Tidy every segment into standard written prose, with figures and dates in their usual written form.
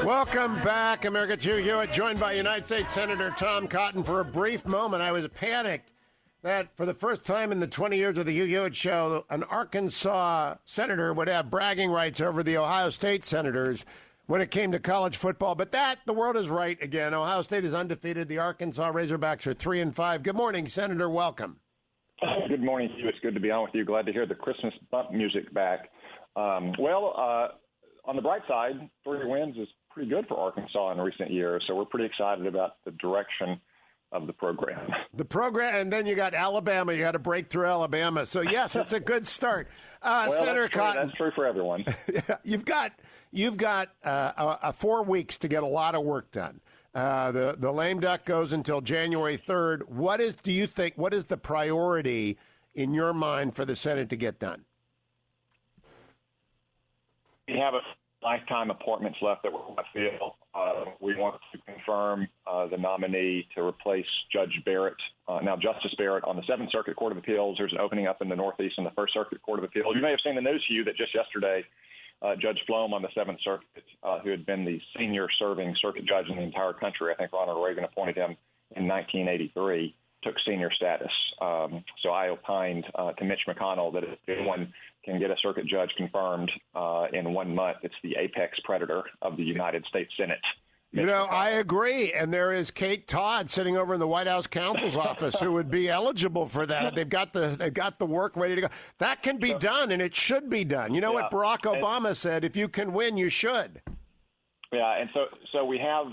Welcome back, America. Hugh Hewitt, joined by United States Senator Tom Cotton. For a brief moment, I was panicked that for the first time in the 20 years of the Hugh Hewitt Show, an Arkansas senator would have bragging rights over the Ohio State senators when it came to college football. But the world is right again. Ohio State is undefeated. The Arkansas Razorbacks are 3-5. Good morning, Senator. Welcome. Good morning, Hugh. It's good to be on with you. Glad to hear the Christmas bump music back. On the bright side, 3 wins is pretty good for Arkansas in recent years, so we're pretty excited about the direction of the program. And then you got Alabama. You got to break through Alabama. So, yes, it's a good start. Senator Cotton. That's true for everyone. You've got 4 weeks to get a lot of work done. The lame duck goes until January 3rd. What is the priority in your mind for the Senate to get done? We have a lifetime appointments left that we're going to fill. We want to confirm the nominee to replace Judge Barrett, now Justice Barrett, on the 7th Circuit Court of Appeals. There's an opening up in the Northeast in the 1st Circuit Court of Appeals. You may have seen the news, Hugh, that just yesterday Judge Flom on the 7th Circuit, who had been the senior serving circuit judge in the entire country, I think Ronald Reagan appointed him in 1983, took senior status. So I opined to Mitch McConnell that if anyone can get a circuit judge confirmed in 1 month, it's the apex predator of the United States Senate. I agree. And there is Kate Todd sitting over in the White House counsel's office who would be eligible for that. They've got the work ready to go. That can be done, and it should be done. You know what Barack Obama said? If you can win, you should. Yeah, and so we have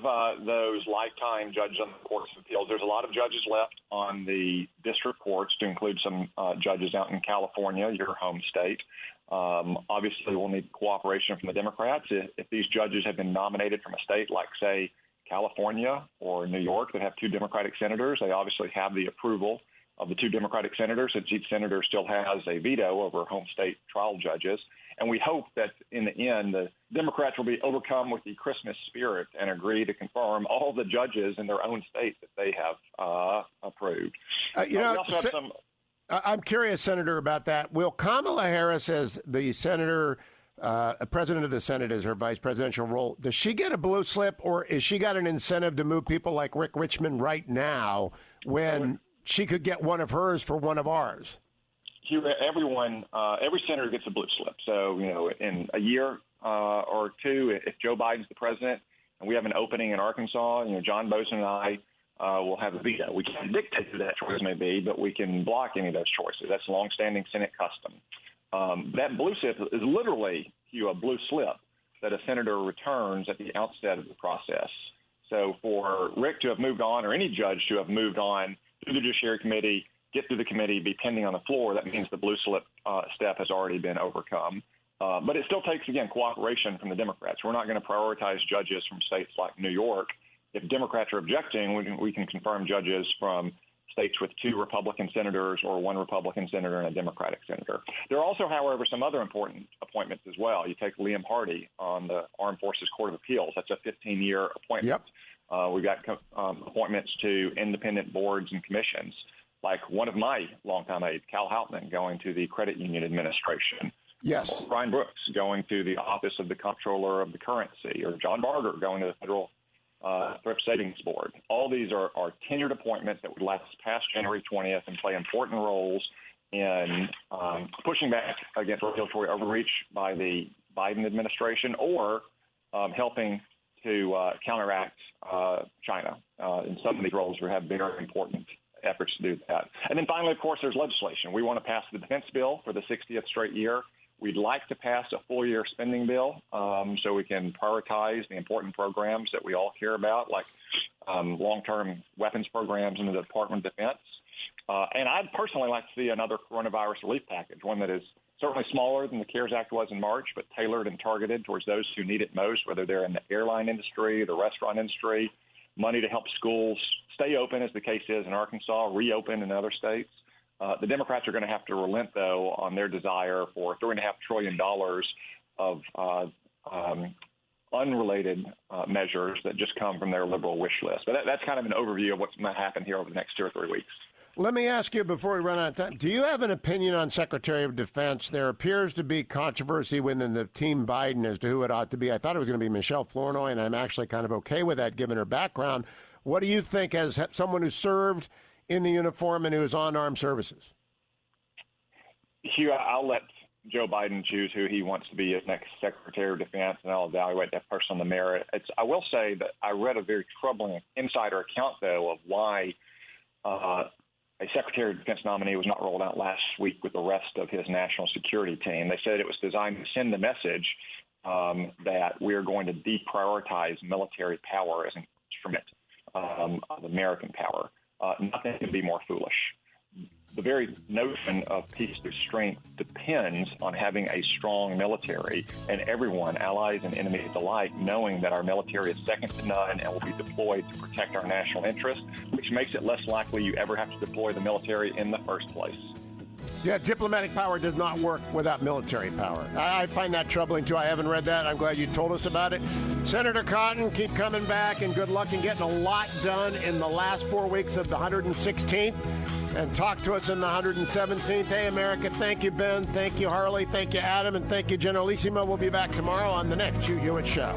those lifetime judges on the courts of appeals. There's a lot of judges left on the district courts, to include some judges out in California, your home state. Obviously, we'll need cooperation from the Democrats. If these judges have been nominated from a state like, say, California or New York that have 2 Democratic senators, they obviously have the approval of the 2 Democratic senators, since each senator still has a veto over home state trial judges. And we hope that in the end, the Democrats will be overcome with the Christmas spirit and agree to confirm all the judges in their own state that they have approved. I'm curious, Senator, about that. Will Kamala Harris, as the senator, president of the Senate, as her vice presidential role, does she get a blue slip, or is she got an incentive to move people like Rick Richmond right now when she could get one of hers for one of ours? Every senator gets a blue slip. So, in a year or two, if Joe Biden's the president and we have an opening in Arkansas, John Bozeman and I will have a veto. We can't dictate who that choice may be, but we can block any of those choices. That's longstanding Senate custom. That blue slip is literally, a blue slip that a senator returns at the outset of the process. So for Rick to have moved on, or any judge to have moved on through the Judiciary Committee, get through the committee, be pending on the floor, that means the blue slip step has already been overcome. But it still takes, again, cooperation from the Democrats. We're not going to prioritize judges from states like New York. If Democrats are objecting, we can confirm judges from states with 2 Republican senators or 1 Republican senator and a Democratic senator. There are also, however, some other important appointments as well. You take Liam Hardy on the Armed Forces Court of Appeals. That's a 15-year appointment. Yep. We've got appointments to independent boards and commissions, like one of my longtime aides, Cal Houtman, going to the Credit Union Administration. Yes. Or Brian Brooks going to the Office of the Comptroller of the Currency, or John Barger going to the Federal Thrift Savings Board. All these are tenured appointments that would last past January 20th and play important roles in pushing back against regulatory overreach by the Biden administration, or helping to counteract China. In some of these roles, we have very important efforts to do that. And then finally, of course, there's legislation. We want to pass the defense bill for the 60th straight year. We'd like to pass a full-year spending bill so we can prioritize the important programs that we all care about, like long-term weapons programs in the Department of Defense. And I'd personally like to see another coronavirus relief package, one that is certainly smaller than the CARES Act was in March, but tailored and targeted towards those who need it most, whether they're in the airline industry, the restaurant industry, money to help schools stay open, as the case is in Arkansas, reopen in other states. The Democrats are going to have to relent, though, on their desire for $3.5 trillion of unrelated measures that just come from their liberal wish list. But that's kind of an overview of what's going to happen here over the next 2 or 3 weeks. Let me ask you before we run out of time, do you have an opinion on Secretary of Defense? There appears to be controversy within the team Biden as to who it ought to be. I thought it was going to be Michelle Flournoy, and I'm actually kind of okay with that given her background. What do you think as someone who served in the uniform and who is on armed services? Hugh, I'll let Joe Biden choose who he wants to be as next Secretary of Defense, and I'll evaluate that person on the merit. I will say that I read a very troubling insider account, though, of why a Secretary of Defense nominee was not rolled out last week with the rest of his national security team. They said it was designed to send the message that we're going to deprioritize military power as an instrument of American power. Nothing could be more foolish. The very notion of peace through strength depends on having a strong military, and everyone, allies and enemies alike, knowing that our military is second to none and will be deployed to protect our national interests, which makes it less likely you ever have to deploy the military in the first place. Yeah, diplomatic power does not work without military power. I find that troubling, too. I haven't read that. I'm glad you told us about it. Senator Cotton, keep coming back, and good luck in getting a lot done in the last 4 weeks of the 116th. And talk to us in the 117th. Hey, America, thank you, Ben. Thank you, Harley. Thank you, Adam. And thank you, Generalissimo. We'll be back tomorrow on the next Hugh Hewitt Show.